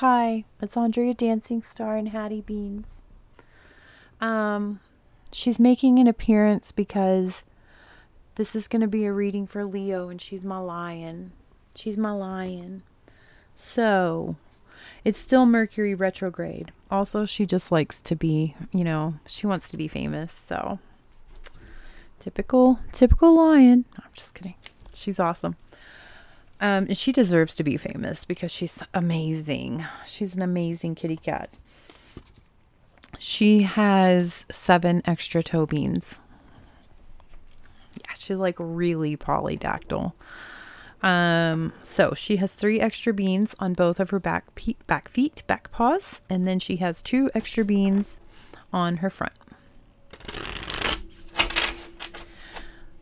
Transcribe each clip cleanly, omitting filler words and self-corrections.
Hi, it's Andrea Dancing Star and Hattie Beans. She's making an appearance because this is going to be a reading for Leo, and she's my lion. She's my lion. So, it's still Mercury retrograde. Also, she just likes to be, she wants to be famous. So, typical lion. No, I'm just kidding. She's awesome. And she deserves to be famous because she's amazing. She's an amazing kitty cat. She has 7 extra toe beans. Yeah, she's like really polydactyl. So she has 3 extra beans on both of her back paws, and then she has 2 extra beans on her front.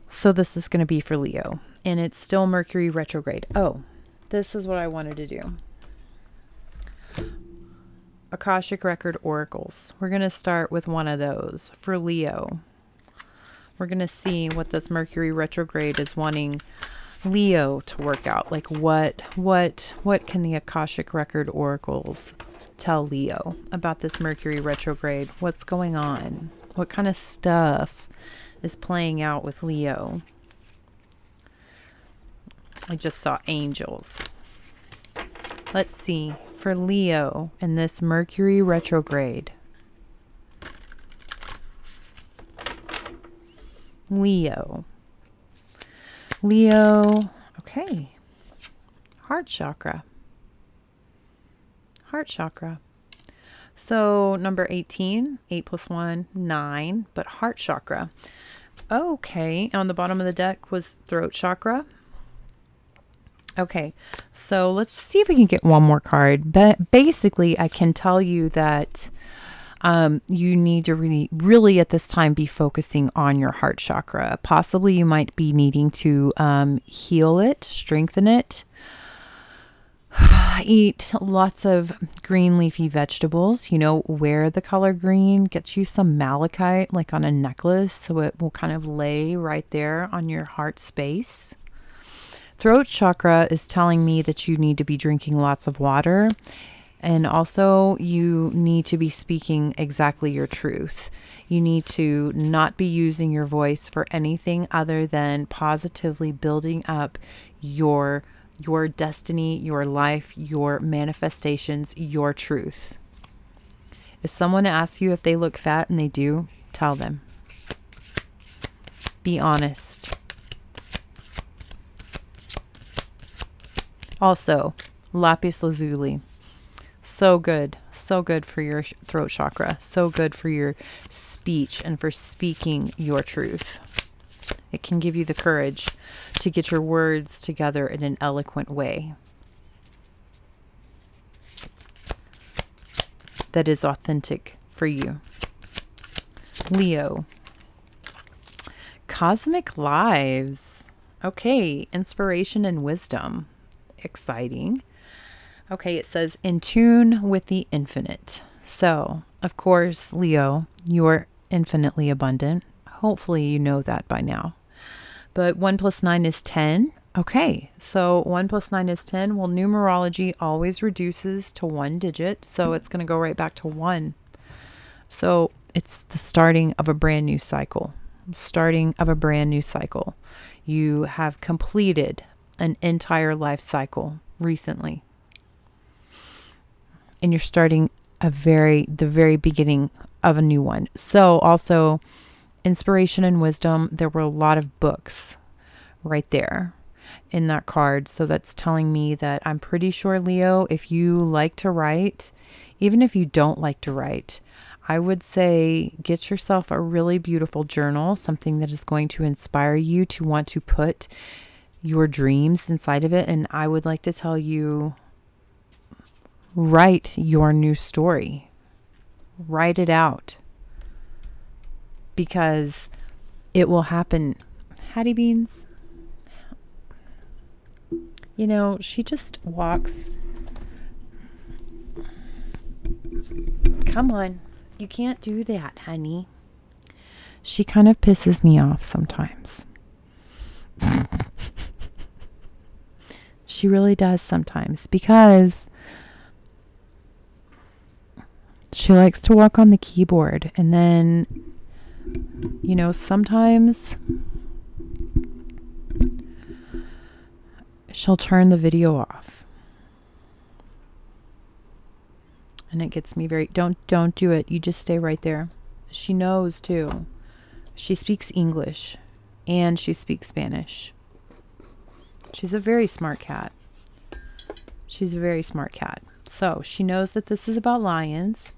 So this is going to be for Leo, and it's still Mercury retrograde. Oh, this is what I wanted to do. Akashic Record Oracles. We're going to start with one of those for Leo. We're going to see what this Mercury retrograde is wanting Leo to work out. Like what can the Akashic Record Oracles tell Leo about this Mercury retrograde? What's going on? What kind of stuff is playing out with Leo? I just saw angels. Let's see for Leo in this Mercury retrograde. Leo, okay. Heart chakra. So number 18, 8 plus 1, 9, but heart chakra. Okay, on the bottom of the deck was throat chakra. Okay, so let's see if we can get one more card. But basically, I can tell you that you need to really at this time be focusing on your heart chakra. Possibly you might be needing to heal it, strengthen it. Eat lots of green leafy vegetables. Wear the color green. Gets you some malachite like on a necklace, so it will kind of lay right there on your heart space. Throat chakra is telling me that you need to be drinking lots of water, and also you need to be speaking exactly your truth. You need to not be using your voice for anything other than positively building up your destiny, your life, your manifestations, your truth. If someone asks you if they look fat and they do, tell them. Be honest. Also, lapis lazuli. So good for your throat chakra. So good for your speech and for speaking your truth. It can give you the courage to get your words together in an eloquent way that is authentic for you. Leo. Cosmic lives. Okay, inspiration and wisdom. Exciting. Okay, it says in tune with the infinite. So, of course, Leo, you're infinitely abundant. Hopefully you know that by now. But 1 plus 9 is 10. Okay, so 1 plus 9 is 10. Well, numerology always reduces to 1 digit, so it's going to go right back to 1. So it's the starting of a brand new cycle. You have completed an entire life cycle recently. And you're starting the very beginning of a new one. So also inspiration and wisdom, there were a lot of books right there in that card. So that's telling me that I'm pretty sure, Leo, if you like to write, even if you don't like to write, I would say get yourself a really beautiful journal, something that is going to inspire you to want to put your dreams inside of it. And I would like to tell you, write your new story. Write it out. Because it will happen. Hattie Beans. She just walks. Come on. You can't do that, honey. She kind of pisses me off sometimes. She really does sometimes, because She likes to walk on the keyboard, and then, you know, sometimes she'll turn the video off. And it gets me very, don't do it. You just stay right there. She knows too. She speaks English and she speaks Spanish. She's a very smart cat. She's a very smart cat. So she knows that this is about lions,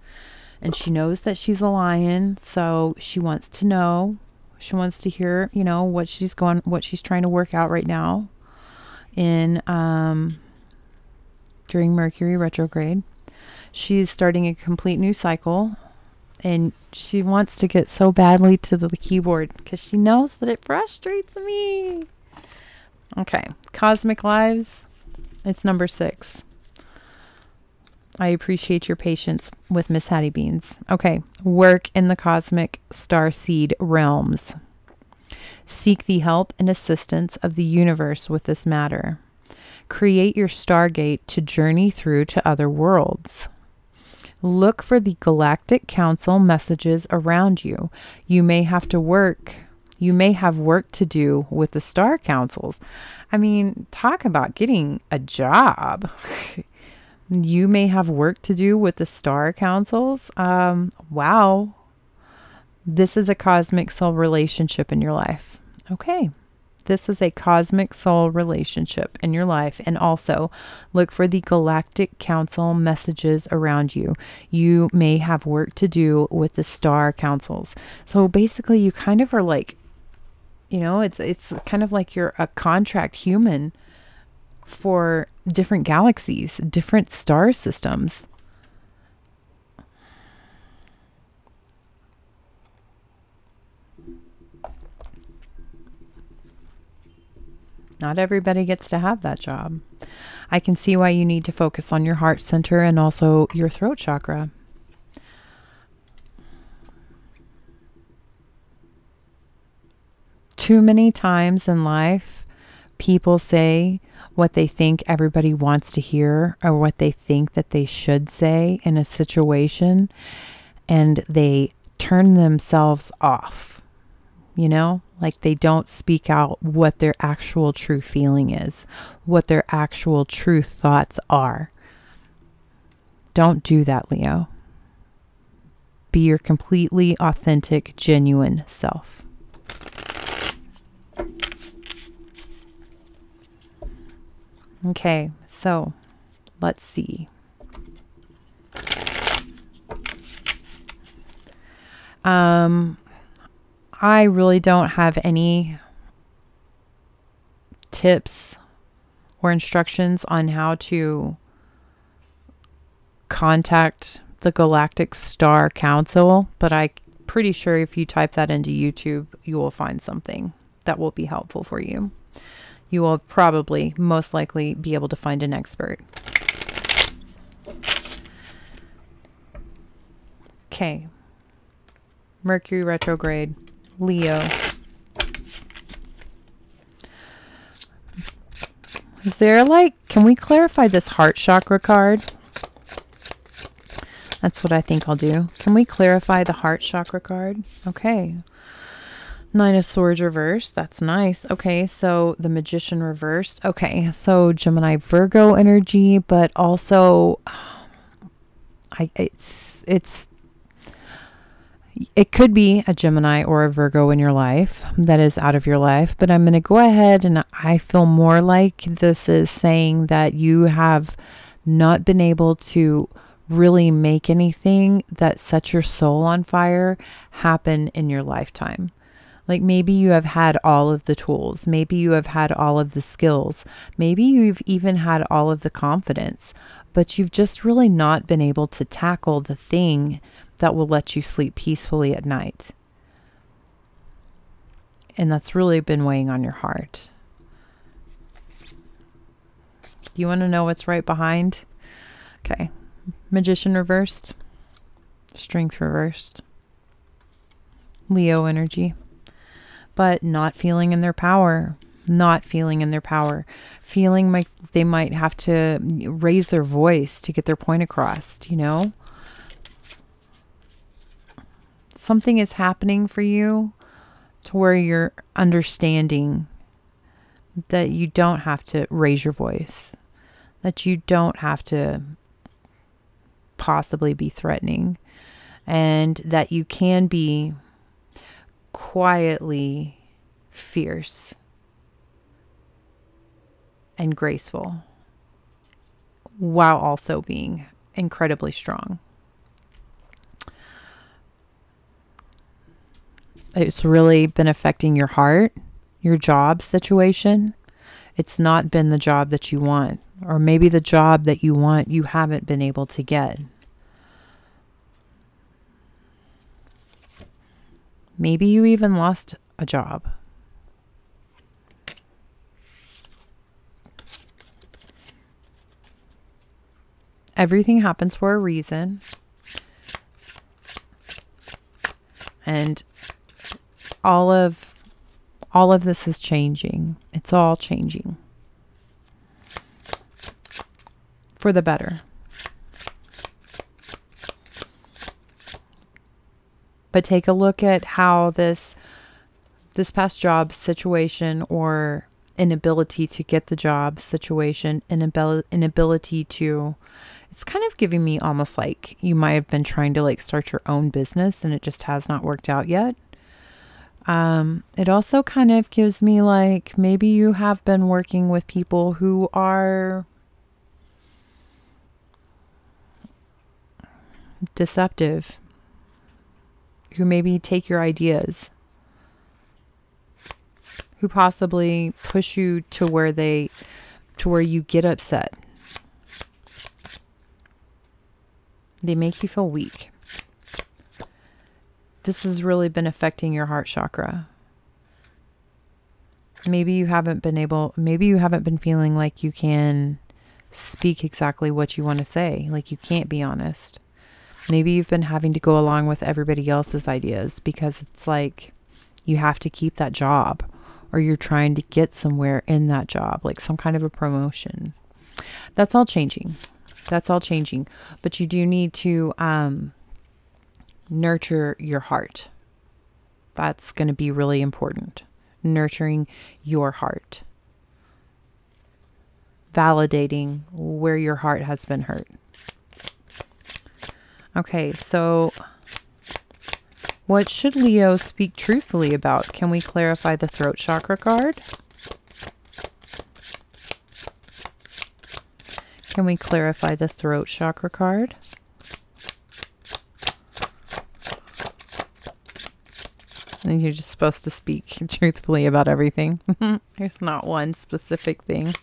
and she knows that she's a lion. So she wants to know, she wants to hear, you know, what she's trying to work out right now in, during Mercury retrograde. She's starting a complete new cycle, and she wants to get so badly to the keyboard because she knows that it frustrates me. Okay, Cosmic Lives, it's number 6. I appreciate your patience with Miss Hattie Beans. Okay, work in the cosmic starseed realms. Seek the help and assistance of the universe with this matter. Create your stargate to journey through to other worlds. Look for the Galactic Council messages around you. You may have work to do with the star councils. I mean, talk about getting a job. You may have work to do with the star councils. Wow. This is a cosmic soul relationship in your life. Okay. This is a cosmic soul relationship in your life. And also look for the Galactic Council messages around you. You may have work to do with the star councils. So basically you kind of are like, you know, it's kind of like you're a contract human for different galaxies, different star systems. Not everybody gets to have that job. I can see why you need to focus on your heart center and also your throat chakra. Too many times in life, people say what they think everybody wants to hear or what they think that they should say in a situation, and they turn themselves off. You know, like they don't speak out what their actual true feeling is, what their actual true thoughts are. Don't do that, Leo. Be your completely authentic, genuine self. Okay, so let's see. I really don't have any tips or instructions on how to contact the Galactic Star Council, but I'm pretty sure if you type that into YouTube, you will find something that will be helpful for you. You will probably, most likely, be able to find an expert. Okay. Mercury retrograde. Leo. Is there like, can we clarify this heart chakra card? That's what I think I'll do. Can we clarify the heart chakra card? Okay. 9 of Swords reversed. That's nice. Okay, so the Magician reversed. Okay, so Gemini Virgo energy, but also it could be a Gemini or a Virgo in your life that is out of your life, but I'm going to go ahead and I feel more like this is saying that you have not been able to really make anything that sets your soul on fire happen in your lifetime. Like maybe you have had all of the tools. Maybe you have had all of the skills. Maybe you've even had all of the confidence, but you've just really not been able to tackle the thing that will let you sleep peacefully at night. And that's really been weighing on your heart. You want to know what's right behind? Okay. Magician reversed. Strength reversed. Leo energy. But not feeling in their power. Not feeling in their power. Feeling like they might have to raise their voice to get their point across, you know? something is happening for you to where you're understanding that you don't have to raise your voice, that you don't have to possibly be threatening, and that you can be quietly fierce and graceful while also being incredibly strong. It's really been affecting your heart, your job situation. It's not been the job that you want, or maybe the job that you want you haven't been able to get. Maybe you even lost a job. Everything happens for a reason. And all of this is changing. It's all changing for the better. But take a look at how this past job situation, or inability to get the job situation, inability to, it's kind of giving me almost like you might have been trying to like start your own business and it just has not worked out yet. It also kind of gives me like maybe you have been working with people who are deceptive, who maybe take your ideas, who possibly push you to where you get upset. They make you feel weak. This has really been affecting your heart chakra. Maybe you haven't been feeling like you can speak exactly what you want to say, like you can't be honest. Maybe you've been having to go along with everybody else's ideas because it's like you have to keep that job, or you're trying to get somewhere in that job, like some kind of a promotion. That's all changing. That's all changing. But you do need to nurture your heart. That's going to be really important. Nurturing your heart. Validating where your heart has been hurt. Okay, so what should Leo speak truthfully about? Can we clarify the throat chakra card? Can we clarify the throat chakra card? And you're just supposed to speak truthfully about everything. There's not one specific thing.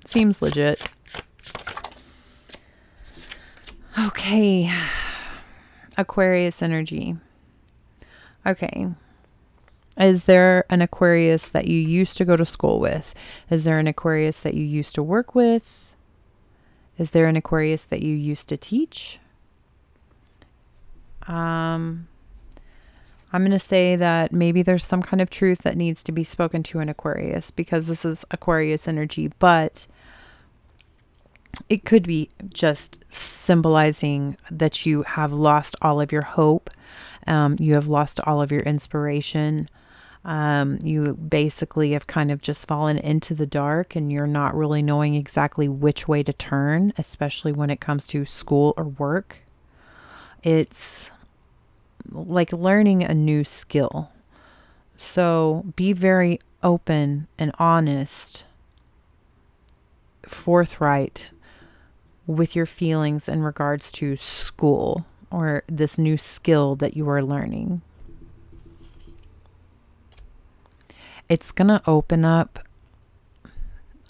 Seems legit. Okay. Aquarius energy. Okay. Is there an Aquarius that you used to go to school with? Is there an Aquarius that you used to work with? Is there an Aquarius that you used to teach? I'm going to say that maybe there's some kind of truth that needs to be spoken to an Aquarius, because this is Aquarius energy, but it could be just symbolizing that you have lost all of your hope. You have lost all of your inspiration. You basically have kind of just fallen into the dark, and you're not really knowing exactly which way to turn, especially when it comes to school or work. It's like learning a new skill. So be very open and honest, forthright with your feelings in regards to school or this new skill that you are learning. It's going to open up,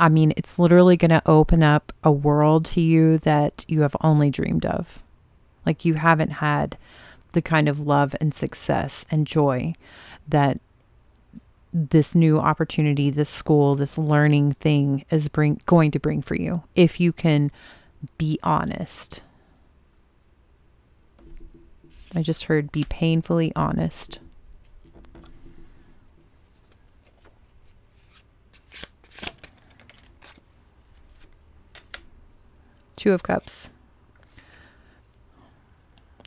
it's literally going to open up a world to you that you have only dreamed of. Like you haven't had the kind of love and success and joy that this new opportunity, this school, this learning thing is going to bring for you, if you can be honest. I just heard be painfully honest. Two of Cups.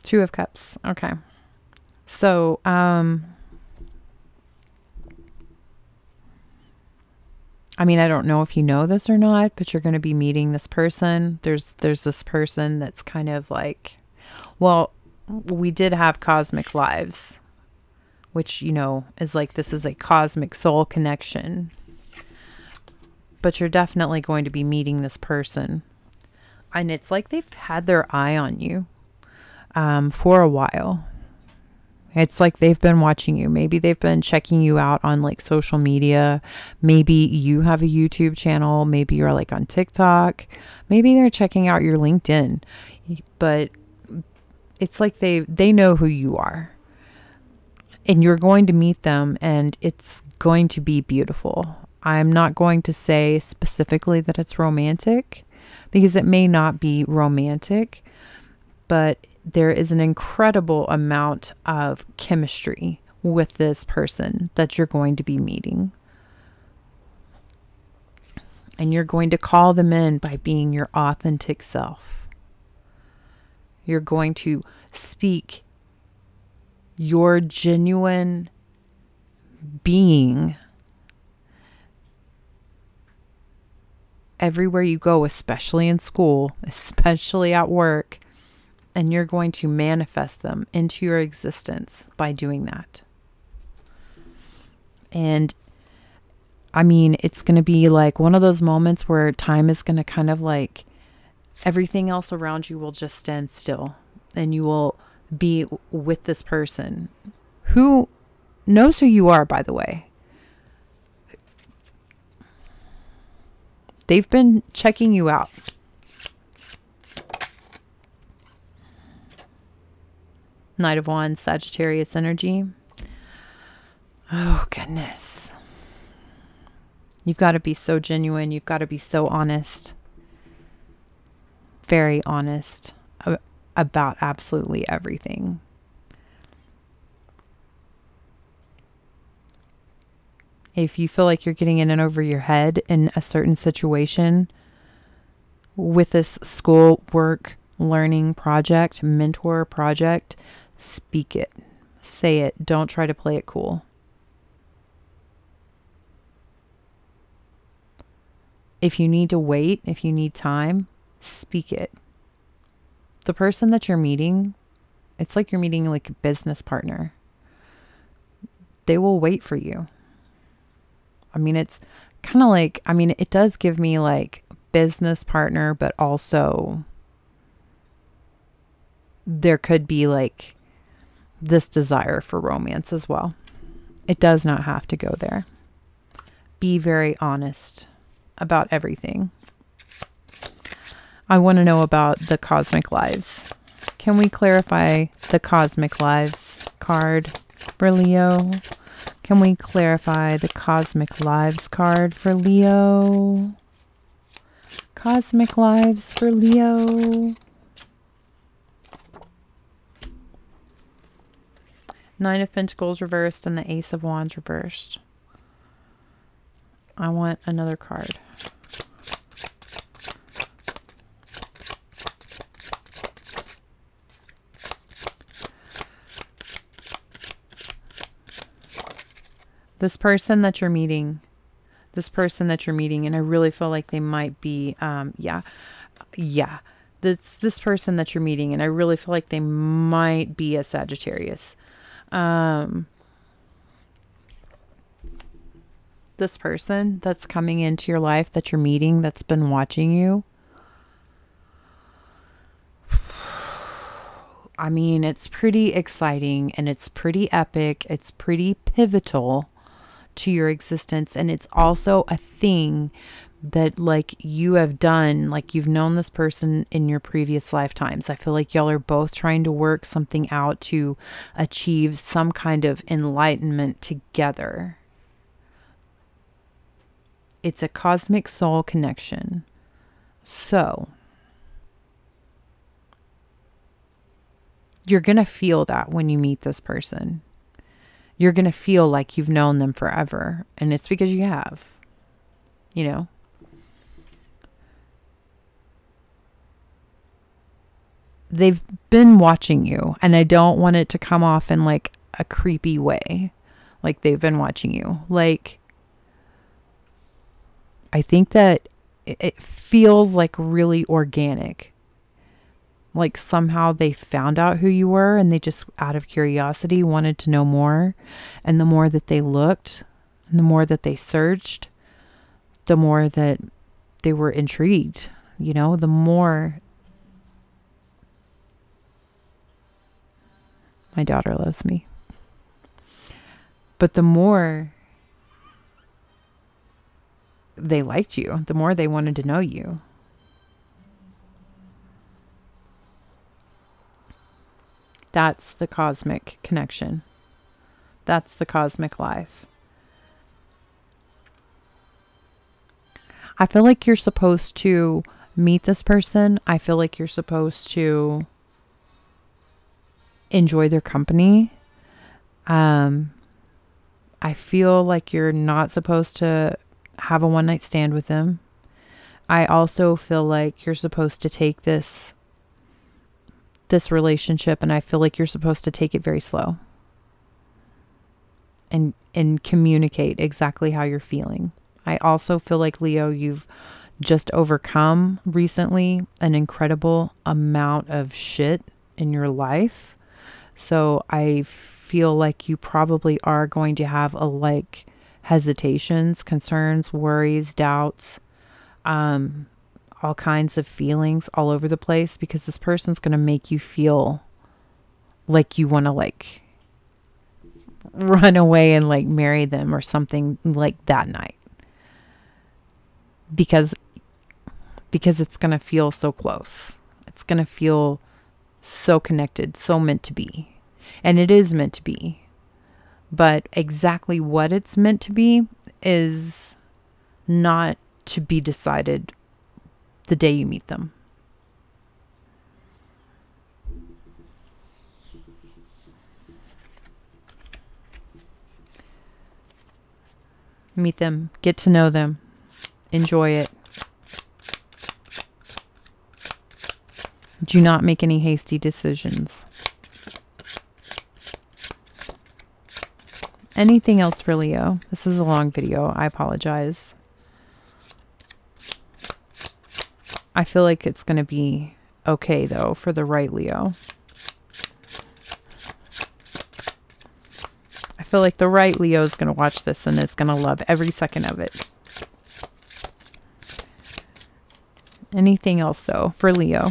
Two of Cups. Okay. So, I mean, I don't know if you know this or not, but you're going to be meeting this person. There's this person that's kind of like, well, we did have Cosmic Lives, which, you know, is like, this is a cosmic soul connection. But you're definitely going to be meeting this person. And it's like they've had their eye on you for a while. It's like they've been watching you. Maybe they've been checking you out on like social media. Maybe you have a YouTube channel. Maybe you're like on TikTok. Maybe they're checking out your LinkedIn. But it's like they know who you are. And you're going to meet them and it's going to be beautiful. I'm not going to say specifically that it's romantic because it may not be romantic, but there is an incredible amount of chemistry with this person that you're going to be meeting. And you're going to call them in by being your authentic self. You're going to speak your genuine being everywhere you go, especially in school, especially at work. And you're going to manifest them into your existence by doing that. And I mean, it's going to be like one of those moments where time is going to kind of like, everything else around you will just stand still. And you will be with this person who knows who you are, by the way. They've been checking you out. Knight of Wands, Sagittarius energy. Oh, goodness. You've got to be so genuine. You've got to be so honest. Very honest about absolutely everything. If you feel like you're getting in and over your head in a certain situation with this school work, learning project, mentor project, speak it. Say it. Don't try to play it cool. If you need to wait, if you need time, speak it. The person that you're meeting, it's like you're meeting like a business partner. They will wait for you. I mean, it's kind of like, I mean, it does give me like business partner, but also there could be like this desire for romance as well. It does not have to go there. Be very honest about everything. I want to know about the Cosmic Lives. Can we clarify the Cosmic Lives card for Leo? Can we clarify the Cosmic Lives card for Leo? Cosmic Lives for Leo. Nine of Pentacles reversed and the Ace of Wands reversed. I want another card. This person that you're meeting, and I really feel like they might be, this person that you're meeting, and I really feel like they might be a Sagittarius. This person that's coming into your life that you're meeting, that's been watching you. I mean, it's pretty exciting and it's pretty epic. It's pretty pivotal to your existence. And it's also a thing that like you have done, like you've known this person in your previous lifetimes. I feel like y'all are both trying to work something out to achieve some kind of enlightenment together. It's a cosmic soul connection. So you're going to feel that when you meet this person. You're going to feel like you've known them forever. And it's because you have, you know. they've been watching you, and I don't want it to come off in like a creepy way. Like they've been watching you. Like, I think that it feels like really organic. Like somehow they found out who you were and they just out of curiosity wanted to know more. And the more that they looked, and the more that they searched, the more that they were intrigued, you know, the more. My daughter loves me. But the more they liked you, the more they wanted to know you. That's the cosmic connection. That's the cosmic life. I feel like you're supposed to meet this person. I feel like you're supposed to enjoy their company. I feel like you're not supposed to have a one-night stand with them. I also feel like you're supposed to take this relationship, and I feel like you're supposed to take it very slow and communicate exactly how you're feeling. I also feel like, Leo, you've just overcome recently an incredible amount of shit in your life. So I feel like you probably are going to have like hesitations, concerns, worries, doubts, all kinds of feelings all over the place, because this person's going to make you feel like you want to like run away and like marry them or something like that night. Because it's going to feel so close. It's going to feel so connected, so meant to be. And it is meant to be. But exactly what it's meant to be is not to be decided the day you meet them. Meet them, get to know them, enjoy it. Do not make any hasty decisions. Anything else for Leo? This is a long video. I apologize. I feel like it's going to be okay, though, for the right Leo. I feel like the right Leo is going to watch this and is going to love every second of it. Anything else, though, for Leo?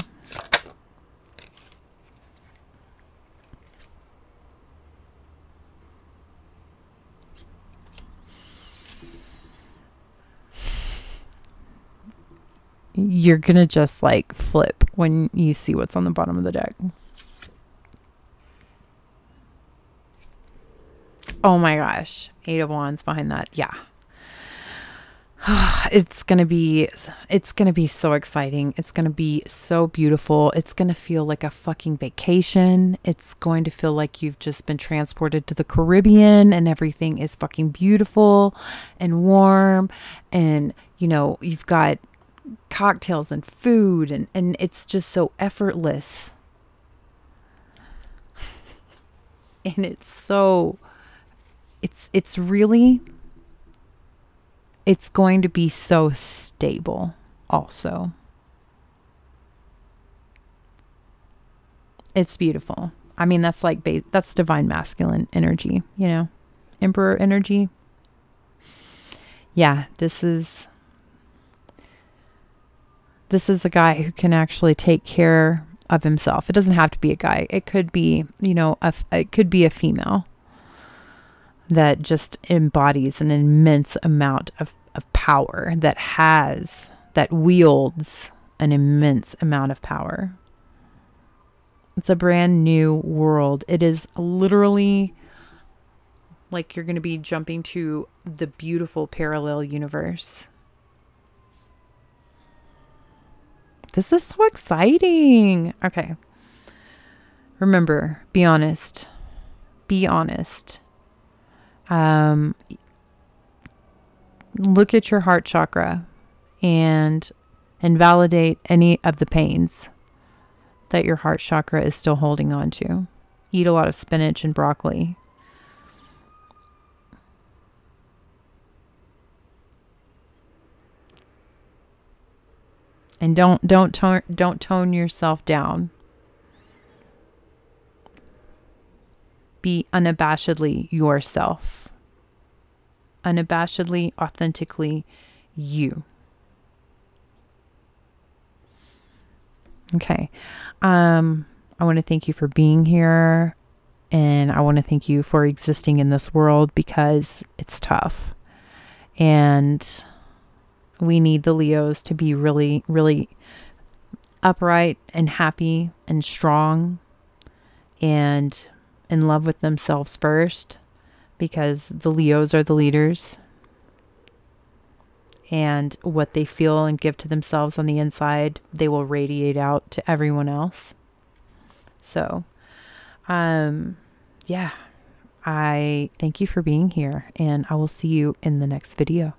You're going to just like flip when you see what's on the bottom of the deck. Oh my gosh. 8 of Wands behind that. Yeah. It's going to be so exciting. It's going to be so beautiful. It's going to feel like a fucking vacation. It's going to feel like you've just been transported to the Caribbean and everything is fucking beautiful and warm. And, you know, you've got cocktails and food and it's just so effortless. And it's so, it's really, it's going to be so stable also. It's beautiful. I mean, that's like, that's divine masculine energy, you know, emperor energy. Yeah, this is a guy who can actually take care of himself. It doesn't have to be a guy. It could be, you know, it could be a female that just embodies an immense amount of power, that wields an immense amount of power. It's a brand new world. It is literally like you're going to be jumping to the beautiful parallel universe. This is so exciting. Okay. Remember, be honest. Be honest. Look at your heart chakra and validate any of the pains that your heart chakra is still holding on to. Eat a lot of spinach and broccoli. And don't tone yourself down. Be unabashedly yourself. Unabashedly, authentically you. Okay. I want to thank you for being here, and I want to thank you for existing in this world, because it's tough. And we need the Leos to be really, really upright and happy and strong and in love with themselves first, because the Leos are the leaders, and what they feel and give to themselves on the inside, they will radiate out to everyone else. So, yeah, I thank you for being here, and I will see you in the next video.